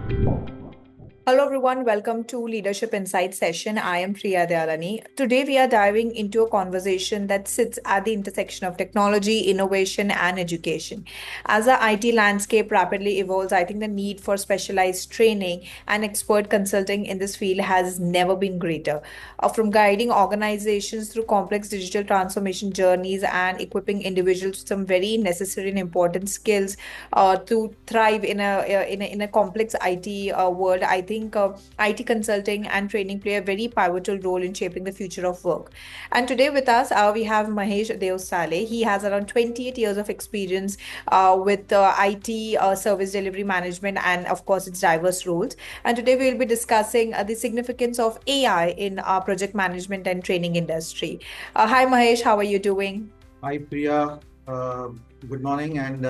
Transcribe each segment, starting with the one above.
Hello everyone, welcome to Leadership Insight session. I am Priya Dayalani. Today we are diving into a conversation that sits at the intersection of technology, innovation and education. As the IT landscape rapidly evolves, I think the need for specialized training and expert consulting in this field has never been greater. From guiding organizations through complex digital transformation journeys and equipping individuals with some very necessary and important skills to thrive in a complex IT world, I think IT consulting and training play a very pivotal role in shaping the future of work. And today with us, we have Mahesh Deosale. He has around 28 years of experience with IT service delivery management and, of course, its diverse roles. And today we will be discussing the significance of AI in our project management and training industry. Hi, Mahesh. How are you doing? Hi Priya, uh, good morning, and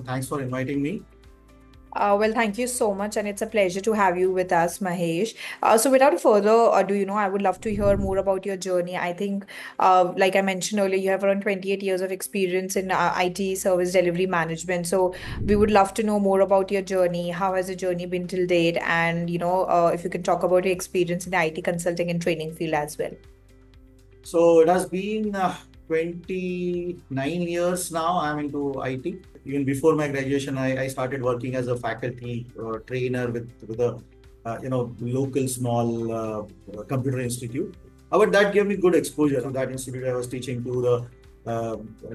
thanks for inviting me. Well, thank you so much, and it's a pleasure to have you with us, Mahesh. So, without further ado, I would love to hear more about your journey. I think, like I mentioned earlier, you have around 28 years of experience in IT service delivery management. So, we would love to know more about your journey. How has the journey been till date? And, if you can talk about your experience in the IT consulting and training field as well. So it has been 29 years now. I'm into IT. Even before my graduation, I started working as a faculty trainer with a local small computer institute. But that gave me good exposure. So that institute, I was teaching to the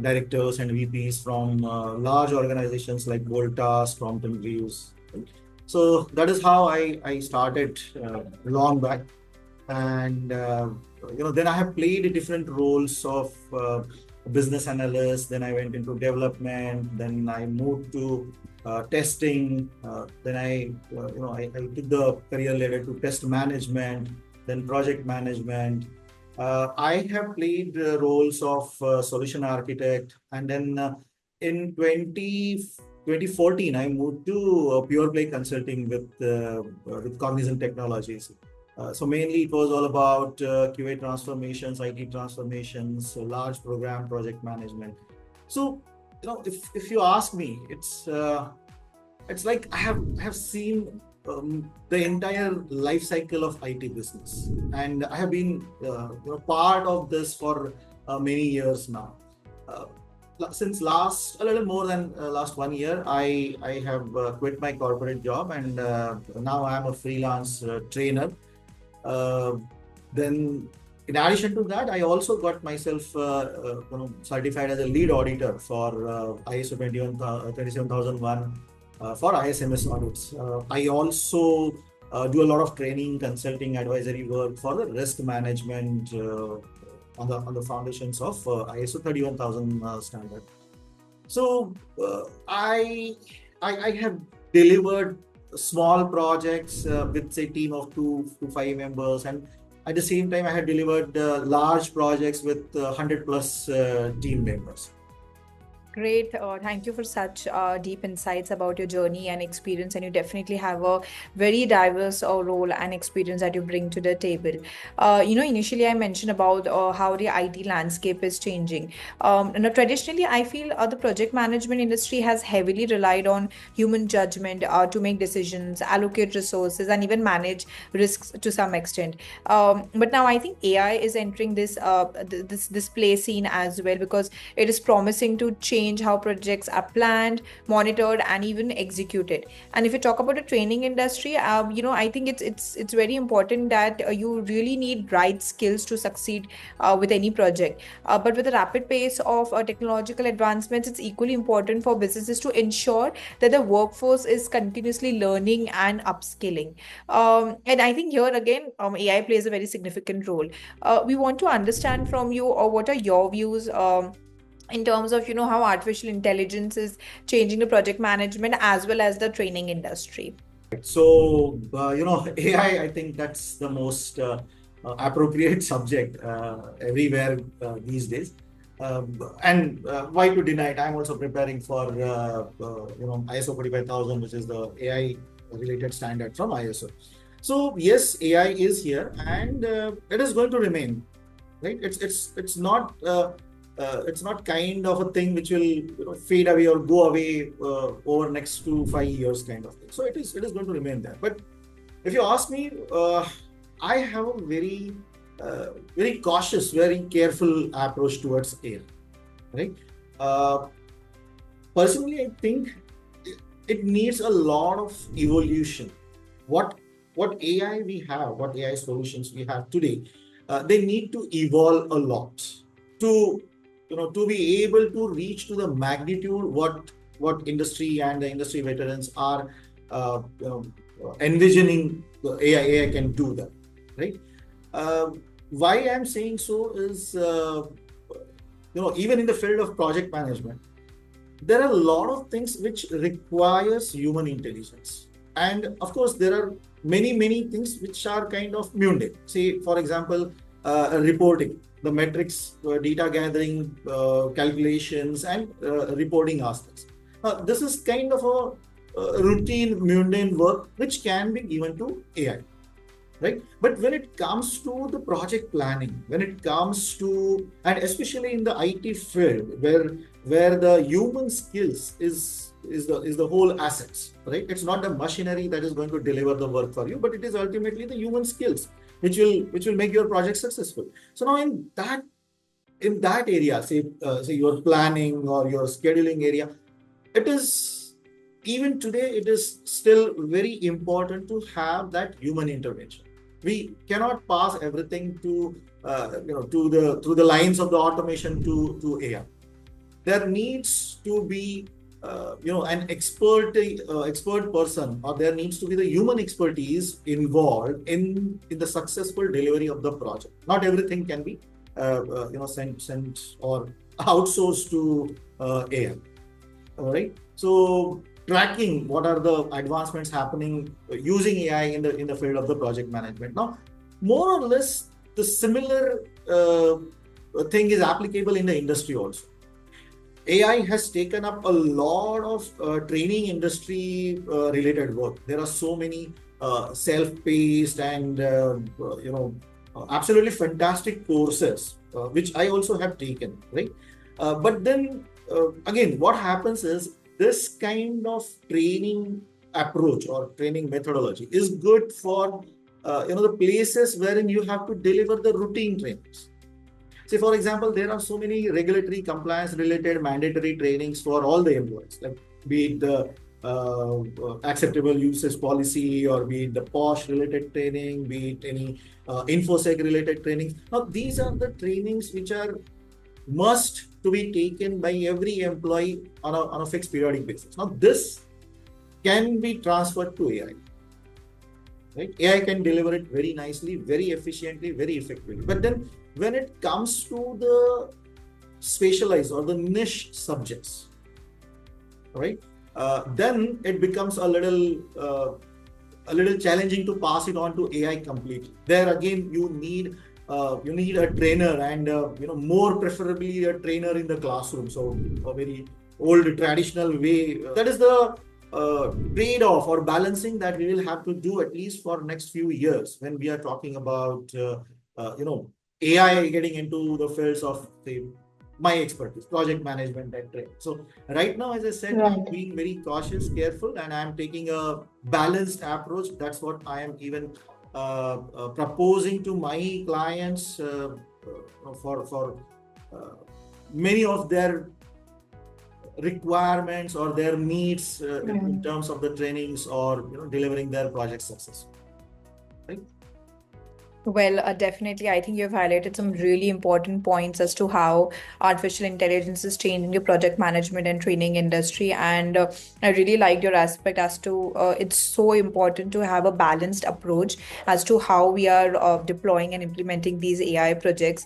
directors and VPs from large organizations like Voltas, Crompton Greaves. So that is how I started long back. And then I have played different roles of business analyst. Then I went into development. Then I moved to testing. Then I took the career ladder to test management, then project management. I have played roles of solution architect, and then in 2014 I moved to pure play consulting with Cognizant Technologies. So mainly it was all about QA transformations, IT transformations, so large program project management. So if you ask me, it's like I have seen the entire life cycle of IT business, and I have been part of this for many years now. Uh, since last a little more than last 1 year, I have quit my corporate job, and now I am a freelance trainer. uh, then, in addition to that, I also got myself certified as a lead auditor for ISO 27001 for ISMS audits. I also do a lot of training, consulting, advisory work for the risk management on the foundations of ISO 31000 standard. So I have delivered small projects with say team of 2 to 5 members, and at the same time I have delivered large projects with 100 plus team members. Great. Thank you for such deep insights about your journey and experience. And you definitely have a very diverse role and experience that you bring to the table. Initially I mentioned about how the IT landscape is changing. Traditionally, I feel the project management industry has heavily relied on human judgment to make decisions, allocate resources, and even manage risks to some extent. But now I think AI is entering this play scene as well, because it is promising to change how projects are planned, monitored, and even executed. And if you talk about the training industry, I think it's very important that you really need right skills to succeed with any project. But with the rapid pace of technological advancements, it's equally important for businesses to ensure that the workforce is continuously learning and upskilling. And I think here again, AI plays a very significant role. We want to understand from you, or what are your views in terms of how artificial intelligence is changing the project management as well as the training industry. So AI, I think that's the most appropriate subject everywhere these days. And why to deny it? I'm also preparing for ISO 45000, which is the AI related standard from ISO. So yes, AI is here, and it is going to remain. Right? It's not. it's not kind of a thing which will fade away or go away over next 2 5 years kind of thing. So it is going to remain there. But if you ask me, I have a very cautious, very careful approach towards AI. Right? Uh, Personally, I think it needs a lot of evolution. What AI we have, what AI solutions we have today, they need to evolve a lot to to be able to reach to the magnitude what industry and the industry veterans are envisioning the AI can do that, right? Why I'm saying so is even in the field of project management, there are a lot of things which requires human intelligence, and of course there are many things which are kind of mundane. Say for example, reporting the metrics, data gathering, calculations, and reporting aspects. This is kind of a routine mundane work which can be given to AI, right? But when it comes to the project planning, when it comes to, and especially in the IT field, where the human skills is the whole assets, right? It's not the machinery that is going to deliver the work for you, but it is ultimately the human skills which will make your project successful. So now in that area, say your planning or your scheduling area, it is, even today it is still very important to have that human intervention. We cannot pass everything to through the lines of the automation to AI. There needs to be an expert person, or there needs to be the human expertise involved in the successful delivery of the project. Not everything can be sent or outsourced to AI. All right. So tracking what are the advancements happening using AI in the field of the project management. Now, more or less, the similar thing is applicable in the industry also. AI has taken up a lot of training industry related work. There are so many self-paced and absolutely fantastic courses which I also have taken, right? But then again, what happens is this kind of training approach or training methodology is good for the places wherein you have to deliver the routine trainings. Say, for example, there are so many regulatory compliance related mandatory trainings for all the employees, like be it the acceptable usage policy, or be it the POSH related training, be it any InfoSec related trainings. Now, these are the trainings which are must to be taken by every employee on a fixed periodic basis. Now, this can be transferred to AI. Right? AI can deliver it very nicely, very efficiently, very effectively. But then when it comes to the specialized or the niche subjects, right, then it becomes a little challenging to pass it on to AI completely. There again, you need a trainer, and more preferably a trainer in the classroom. So a very old traditional way. That is the trade-off or balancing that we will have to do at least for next few years when we are talking about AI getting into the fields of, say, my expertise, project management and training. So right now, as I said, I'm being very cautious, careful, and I'm taking a balanced approach. That's what I am even proposing to my clients for many of their requirements or their needs in terms of the trainings or delivering their project success. Right? Well, definitely. I think you've highlighted some really important points as to how artificial intelligence is changing the project management and training industry. And I really liked your aspect as to it's so important to have a balanced approach as to how we are deploying and implementing these AI projects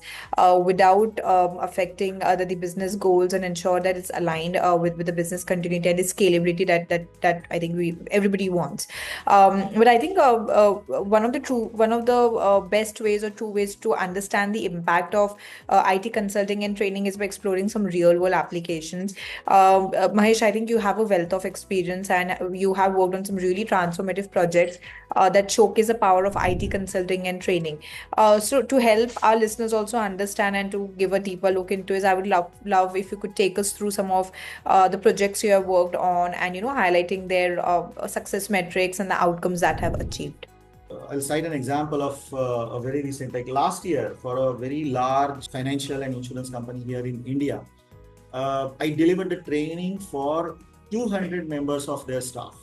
without affecting the business goals, and ensure that it's aligned with the business continuity and the scalability that I think everybody wants. But I think one of the best ways or two ways to understand the impact of IT consulting and training is by exploring some real world applications. Mahesh, I think you have a wealth of experience and you have worked on some really transformative projects that showcase the power of IT consulting and training. So to help our listeners also understand and to give a deeper look into it, I would love if you could take us through some of the projects you have worked on and highlighting their success metrics and the outcomes that have achieved. I'll cite an example of a very recent, like last year, for a very large financial and insurance company here in India. I delivered the training for 200 members of their staff,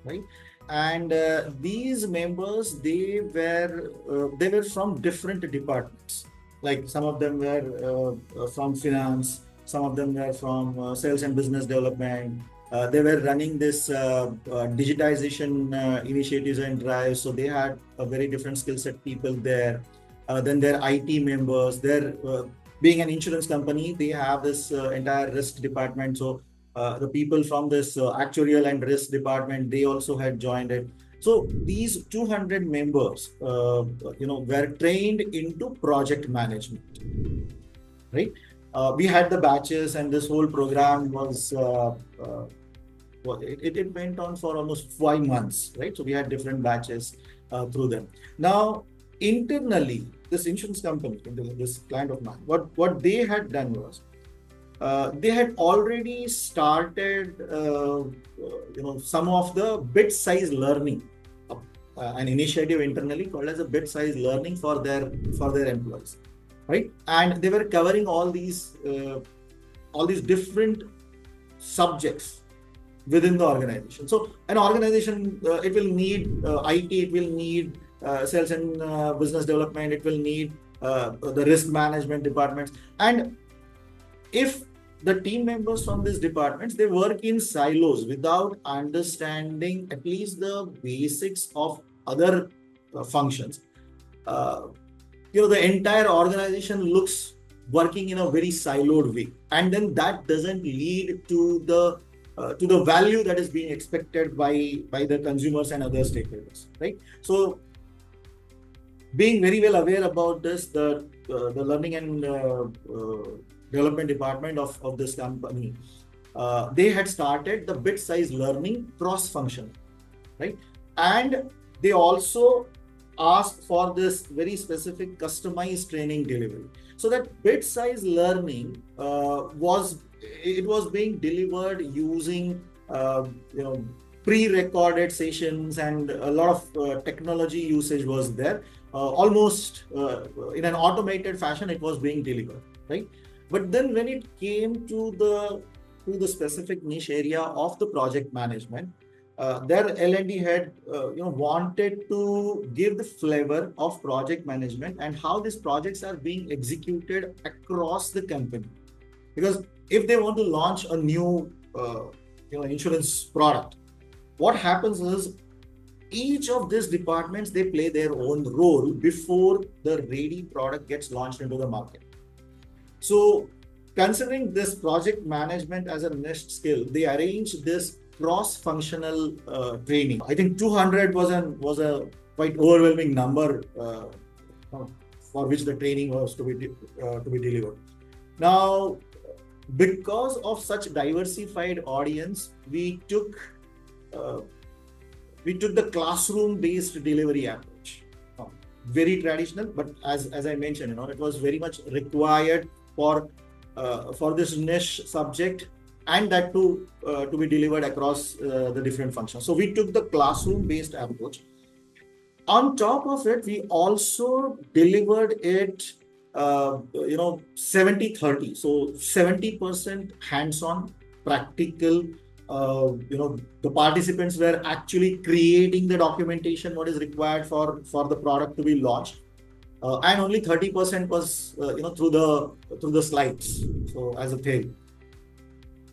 right? And these members, they were from different departments. Like some of them were from finance, some of them were from sales and business development. They were running this digitization initiatives and drives, so they had a very different skill set people there. Then their IT members, being an insurance company, they have this entire risk department. So the people from this actuarial and risk department, they also had joined it. So these 200 members, were trained into project management, right? We had the batches, and this whole program was it went on for almost 5 months, right? So we had different batches through them. Now, internally, this insurance company, this client of mine, what they had done was they had already started, some of the bit-size learning, an initiative internally called as a bit-size learning for their employees, right? And they were covering all these different subjects within the organization. So an organization, it will need IT, it will need sales and business development, it will need the risk management departments. And if the team members from these departments, they work in silos without understanding at least the basics of other functions, the entire organization looks working in a very siloed way, and then that doesn't lead to the value that is being expected by the consumers and other stakeholders, right? So being very well aware about this, the learning and development department of this company, they had started the bit-size learning cross-functional, right? And they also asked for this very specific customized training delivery. So that bit-size learning was being delivered using pre-recorded sessions, and a lot of technology usage was there. Almost in an automated fashion, it was being delivered, right? But then when it came to the specific niche area of the project management, their L&D had wanted to give the flavor of project management and how these projects are being executed across the company. Because if they want to launch a new insurance product, what happens is each of these departments, they play their own role before the ready product gets launched into the market. So considering this project management as a niche skill, they arranged this cross-functional training. I think 200 was a quite overwhelming number for which the training was to be delivered. Now, because of such diversified audience, we took the classroom-based delivery approach. Very traditional, but as I mentioned, it was very much required for this niche subject, and that to be delivered across the different functions. So we took the classroom-based approach. On top of it, we also delivered it 70-30. So 70% hands-on, practical. The participants were actually creating the documentation, what is required for the product to be launched. And only 30% was through the slides, so as a theory.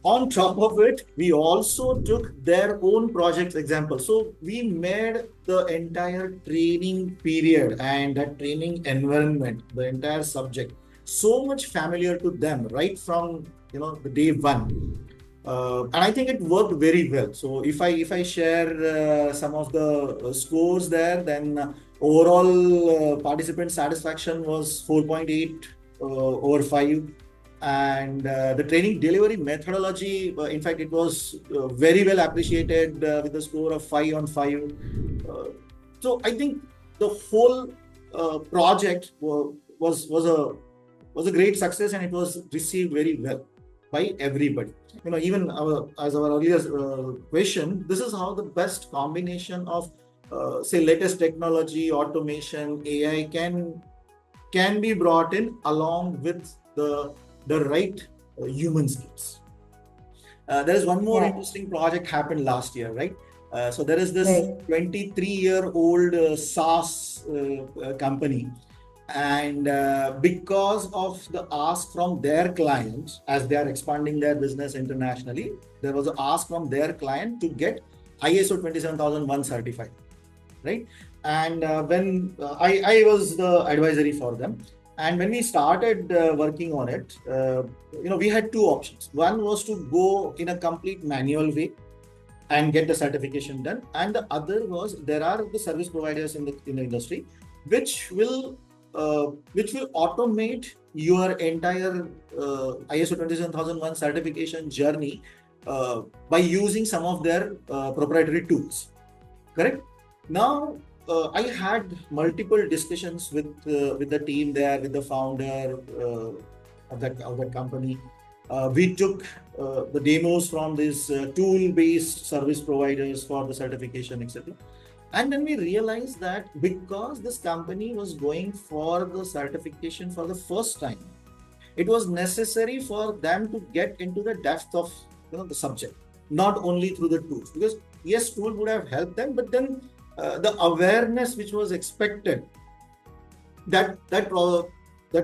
On top of it, we also took their own project example. So we made the entire training period and that training environment, the entire subject, so much familiar to them right from the day one. and I think it worked very well. So if I share some of the scores there, then overall participant satisfaction was 4.8 over 5, and the training delivery methodology, in fact, it was very well appreciated with a score of 5 on 5. So I think the whole project was a great success, and it was received very well by everybody. Even as our earlier question, this is how the best combination of say latest technology, automation, AI can be brought in along with the right human skills. There is one more interesting project happened last year, right? So there is this 23-year-old SaaS company, and because of the ask from their clients, as they are expanding their business internationally, there was an ask from their client to get ISO 27001 certified, right? And when I was the advisory for them, and when we started working on it, we had two options. One was to go in a complete manual way and get the certification done, and the other was, there are the service providers in the industry which will automate your entire ISO 27001 certification journey by using some of their proprietary tools. Correct? Now, I had multiple discussions with the team there, with the founder of that company. We took the demos from these tool-based service providers for the certification, etc. And then we realized that because this company was going for the certification for the first time, it was necessary for them to get into the depth of the subject, not only through the tools. Because yes, tool would have helped them, but then the awareness which was expected, that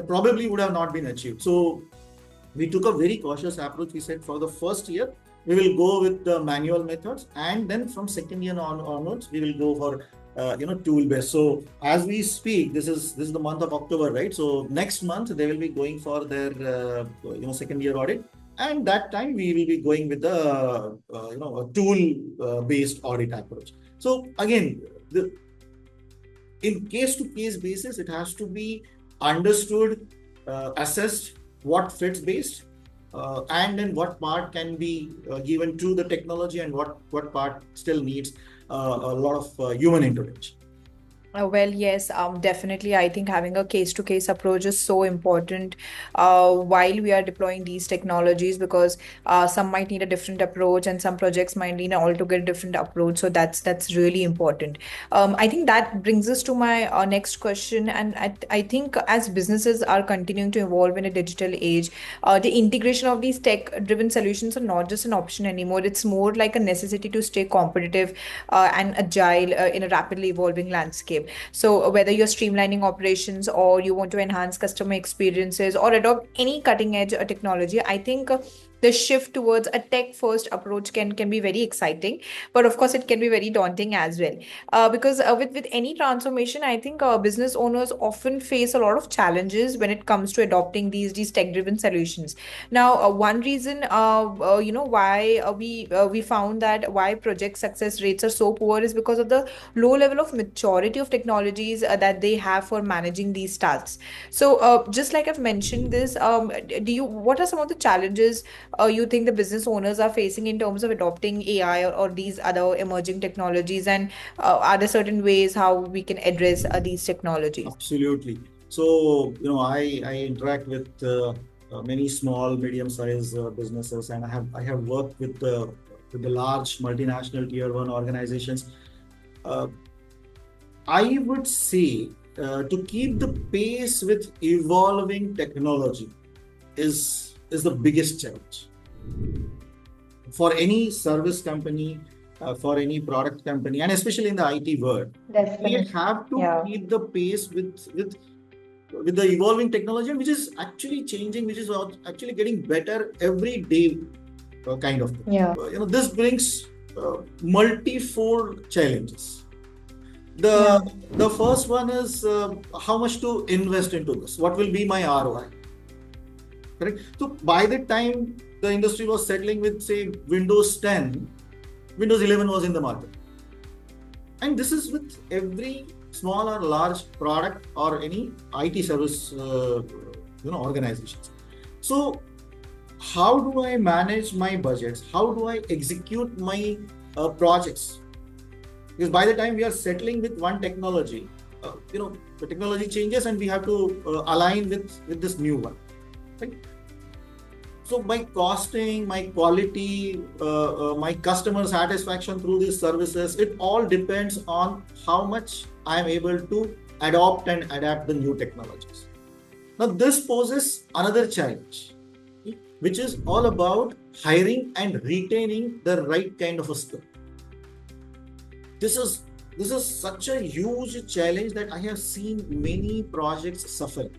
probably would have not been achieved. So we took a very cautious approach. We said for the first year, we will go with the manual methods, and then from second year onwards, we will go for tool based. So as we speak, this is the month of October, right? So next month they will be going for their second year audit, and that time we will be going with the a tool based audit approach. So again, in case to case basis, it has to be understood, assessed, what fits based. And then what part can be given to the technology, and what part still needs a lot of human intervention. Well, yes, definitely. I think having a case-to-case approach is so important while we are deploying these technologies, because some might need a different approach and some projects might need an altogether different approach. So that's really important. I think that brings us to my next question. And I think as businesses are continuing to evolve in a digital age, the integration of these tech-driven solutions are not just an option anymore. It's more like a necessity to stay competitive and agile in a rapidly evolving landscape. So whether you're streamlining operations or you want to enhance customer experiences or adopt any cutting edge technology, I think the shift towards a tech first approach can be very exciting, but of course it can be very daunting as well, because with any transformation, I think business owners often face a lot of challenges when it comes to adopting these tech driven solutions. Now, one reason why we found that why project success rates are so poor is because of the low level of maturity of technologies that they have for managing these tasks. So just like I've mentioned this, what are some of the challenges you think the business owners are facing in terms of adopting AI or these other emerging technologies, and are there certain ways how we can address these technologies? Absolutely. So I interact with many small, medium-sized businesses, and I have worked with the large multinational tier 1 organizations. I would say to keep the pace with evolving technology is the biggest challenge for any service company, for any product company, and especially in the IT world. Definitely. We have to keep the pace with the evolving technology, which is actually changing, which is actually getting better every day, kind of thing. This brings multifold challenges. The first one is how much to invest into this. What will be my ROI? Correct. So by the time the industry was settling with, say, Windows 10, Windows 11 was in the market. And this is with every small or large product or any IT service organizations. So how do I manage my budgets? How do I execute my projects? Because by the time we are settling with one technology, the technology changes and we have to align with this new one. Right? So my costing, my quality, my customer satisfaction through these services, it all depends on how much I am able to adopt and adapt the new technologies. Now this poses another challenge, which is all about hiring and retaining the right kind of a skill. This is such a huge challenge that I have seen many projects suffering.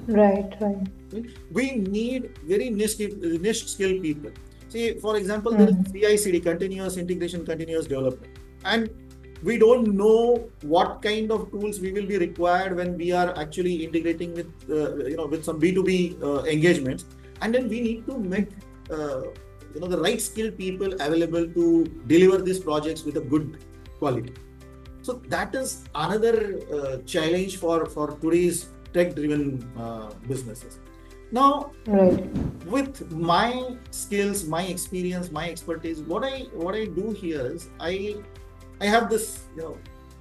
Right, right. We need very niche skilled people. See, for example, there is CI/CD, continuous integration, continuous development, and we don't know what kind of tools we will be required when we are actually integrating with with some B2B engagements, and then we need to make the right skilled people available to deliver these projects with a good quality. So that is another challenge for today's tech-driven businesses. Now, Right. with my skills, my experience, my expertise, what I do here is I have this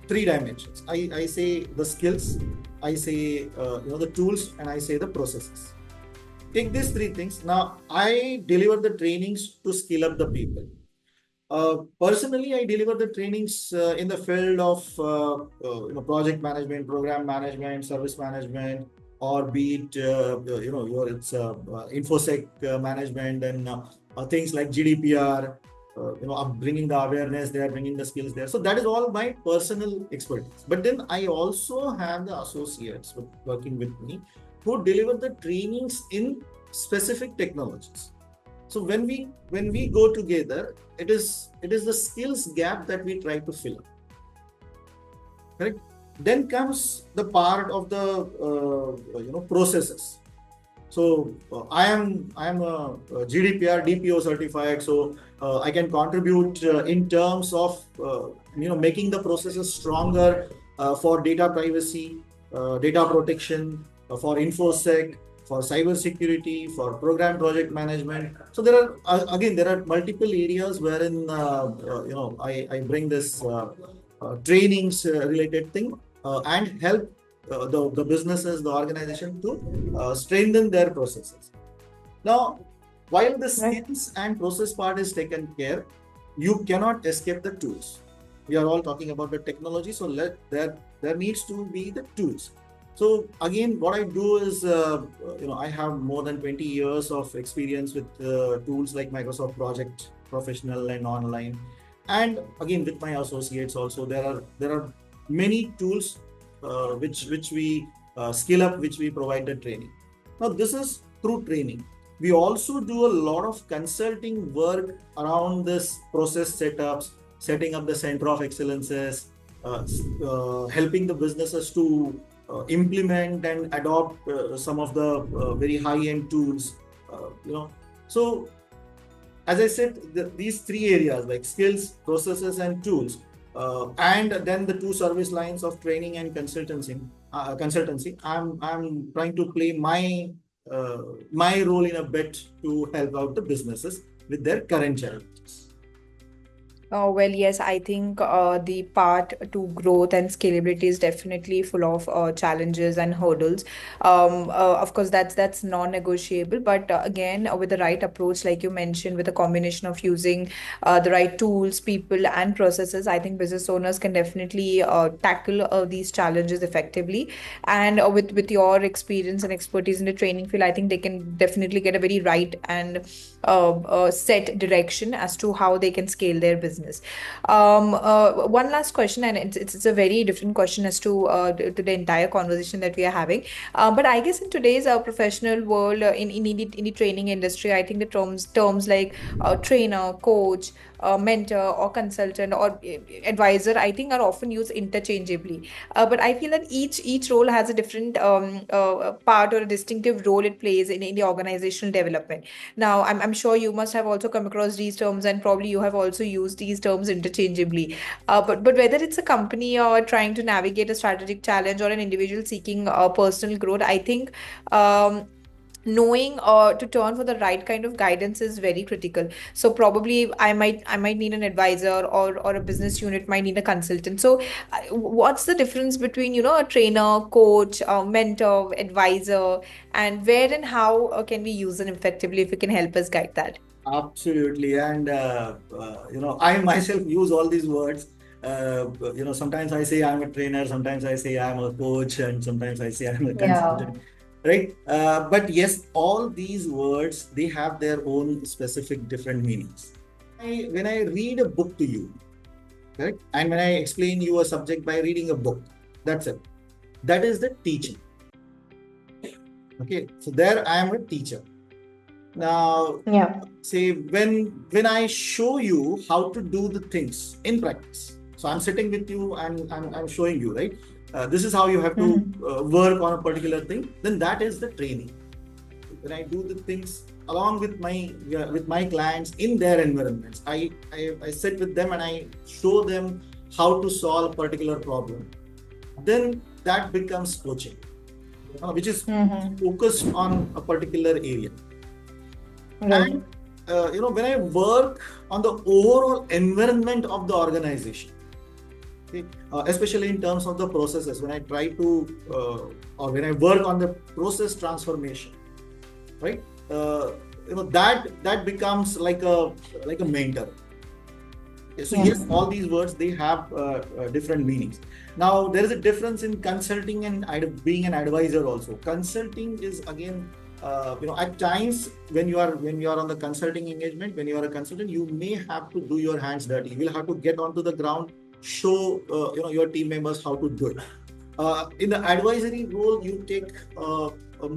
three dimensions. I say the skills, I say the tools, and I say the processes. Take these three things. Now I deliver the trainings to skill up the people. Personally, I deliver the trainings in the field of project management, program management, service management, or be it infosec management and things like GDPR. Bringing the awareness there, bringing the skills there. So that is all my personal expertise. But then I also have the associates working with me who deliver the trainings in specific technologies. So when we go together, it is the skills gap that we try to fill up. Correct? Then comes the part of the processes. So I am a GDPR DPO certified, so I can contribute in terms of making the processes stronger for data privacy, data protection, for infosec, for cyber security, for program project management. So there are multiple areas wherein I bring this trainings related thing and help the businesses, the organization to strengthen their processes. Now, while the skills and process part is taken care, you cannot escape the tools. We are all talking about the technology, so there needs to be the tools. So again, what I do is, I have more than 20 years of experience with tools like Microsoft Project Professional and online, and again with my associates also. There are many tools which we skill up, which we provide the training. Now this is through training. We also do a lot of consulting work around this process setups, setting up the center of excellences, helping the businesses to implement and adopt some of the very high-end tools. So as I said, these three areas like skills, processes, and tools, and then the two service lines of training and consultancy. I'm trying to play my role in a bit to help out the businesses with their current challenges. Oh, well, yes, I think the part to growth and scalability is definitely full of challenges and hurdles. Of course, that's non-negotiable. But again, with the right approach, like you mentioned, with a combination of using the right tools, people, and processes, I think business owners can definitely tackle these challenges effectively. And with your experience and expertise in the training field, I think they can definitely get a very right and set direction as to how they can scale their business. One last question, and it's a very different question as to the entire conversation that we are having. But I guess in today's professional world, in the training industry, I think the terms like trainer, coach, mentor or consultant or advisor, I think are often used interchangeably. But I feel that each role has a different part or a distinctive role it plays in the organizational development. Now, I'm sure you must have also come across these terms, and probably you have also used these terms interchangeably. But whether it's a company or trying to navigate a strategic challenge or an individual seeking personal growth, I think knowing to turn for the right kind of guidance is very critical. So probably I might need an advisor, or a business unit might need a consultant. So what's the difference between a trainer, coach, mentor, advisor, and where and how can we use them effectively? If you can help us guide that. Absolutely. And, I myself use all these words. Sometimes I say I'm a trainer, sometimes I say I'm a coach, and sometimes I say I'm a Yeah. consultant, right? But yes, all these words, they have their own specific different meanings. When I read a book to you, correct? And when I explain you a subject by reading a book, that's it. That is the teaching. Okay. So there I am a teacher. Now, Yeah. say when I show you how to do the things in practice. So I'm sitting with you and I'm showing you, right? This is how you have to work on a particular thing. Then that is the training. When I do the things along with my clients in their environments, I sit with them and I show them how to solve a particular problem. Then that becomes coaching, which is focused on a particular area. Right. And when I work on the overall environment of the organization, okay, especially in terms of the processes, when I try to or when I work on the process transformation, right? That becomes like a mentor. Okay, so yes, all these words, they have different meanings. Now there is a difference in consulting and being an advisor also. Consulting is again, at times when you are on the consulting engagement, when you are a consultant, you may have to do your hands dirty. You will have to get onto the ground, show your team members how to do it. In the advisory role, you take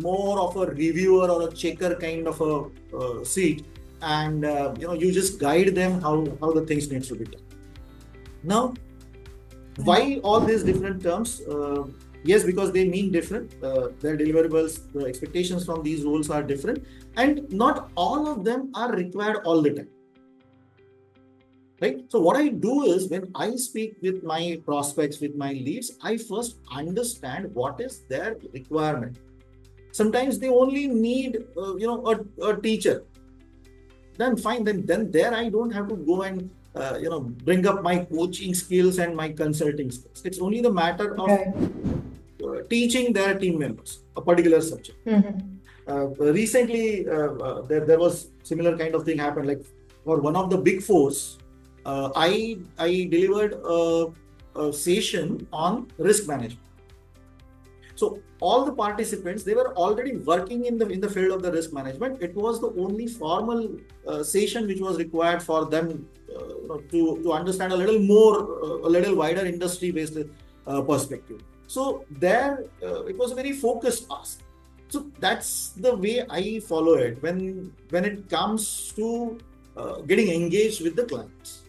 more of a reviewer or a checker kind of a seat, and you just guide them how the things needs to be done. Now, why all these different terms? Yes, because they mean different. Their deliverables, the expectations from these roles are different, and not all of them are required all the time. Right? So what I do is, when I speak with my prospects, with my leads, I first understand what is their requirement. Sometimes they only need a teacher. Then fine, then there I don't have to go and bring up my coaching skills and my consulting skills. It's only the matter of teaching their team members a particular subject. Recently, there was similar kind of thing happened. Like for one of the big fours, I delivered a session on risk management. So all the participants, they were already working in the field of the risk management. It was the only formal session which was required for them to understand a little more, a little wider industry-based perspective. So there, it was a very focused ask. So that's the way I follow it when it comes to getting engaged with the clients.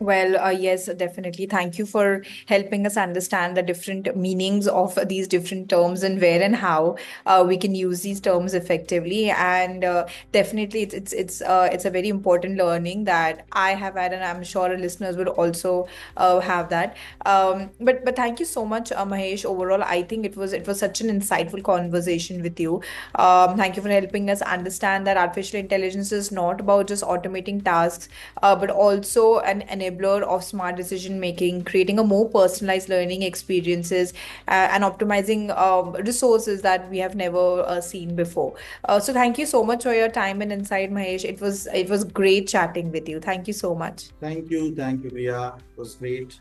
Well, yes, definitely. Thank you for helping us understand the different meanings of these different terms, and where and how we can use these terms effectively. And definitely, it's a very important learning that I have had, and I'm sure our listeners would also have that. But thank you so much, Mahesh. Overall, I think it was such an insightful conversation with you. Thank you for helping us understand that artificial intelligence is not about just automating tasks, but also an enabler of smart decision making, creating a more personalized learning experiences, and optimizing resources that we have never seen before. So thank you so much for your time and insight, Mahesh. It was great chatting with you. Thank you so much. Thank you, Priya. It was great.